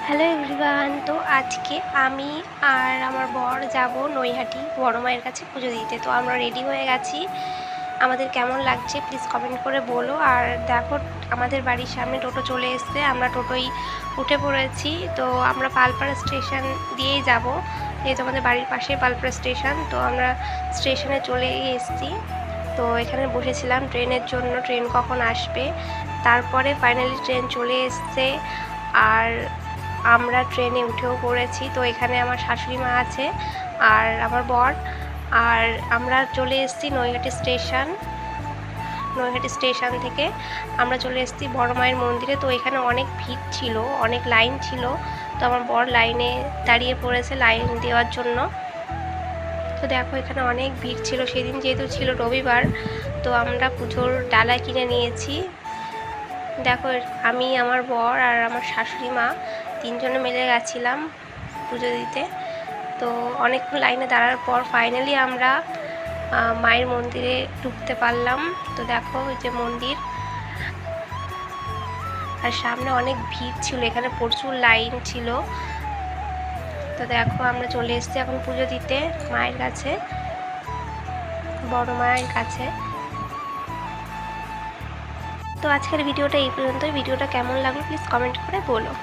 Hello everyone. তো আজকে আমি আর আমার বর যাব নৈহাটি বড় মায়ের কাছে পুজো দিতে। তো আমরা রেডি হয়ে গেছি। আমাদের কেমন লাগছে প্লিজ কমেন্ট করে বলো। আর দেখো, আমাদের বাড়ির সামনে টোটো চলে এসছে, আমরা টোটোই উঠে পড়েছি। তো আমরা পালপাড়া স্টেশন দিয়েই যাব, যেহেতু আমাদের বাড়ির পাশেই পালপাড়া স্টেশন। তো আমরা স্টেশনে চলে এসেছি। তো এখানে বসেছিলাম ট্রেনের জন্য, ট্রেন কখন আসবে। তারপরে ফাইনালি ট্রেন চলে এসছে আর আমরা ট্রেনে উঠেও পড়েছি। তো এখানে আমার শাশুড়ি মা আছে আর আমার বর, আর আমরা চলে এসেছি নৈহাটি স্টেশন থেকে আমরা চলে এসেছি বড় মায়ের মন্দিরে। তো এখানে অনেক ভিড় ছিল, অনেক লাইন ছিল। তো আমার বর লাইনে দাঁড়িয়ে পড়েছে লাইন দেওয়ার জন্য। তো দেখো এখানে অনেক ভিড় ছিল, সেদিন যেহেতু ছিল রবিবার। তো আমরা পুজোর ডালা কিনে নিয়েছি। দেখো, আমি, আমার বর আর আমার শাশুড়ি মা তিনজনে মিলে গেছিলাম পুজো দিতে। তো অনেকক্ষণ লাইনে দাঁড়ার পর ফাইনালি আমরা মায়ের মন্দিরে ঢুকতে পারলাম। তো দেখো ওই যে মন্দির, আর সামনে অনেক ভিড় ছিল, এখানে প্রচুর লাইন ছিল। তো দেখো আমরা চলে এসেছি এখন পুজো দিতে মায়ের কাছে, বড় মায়ের কাছে। তো আজকের ভিডিওটা এই পর্যন্তই। ভিডিওটা কেমন লাগলো প্লিজ কমেন্ট করে বলো।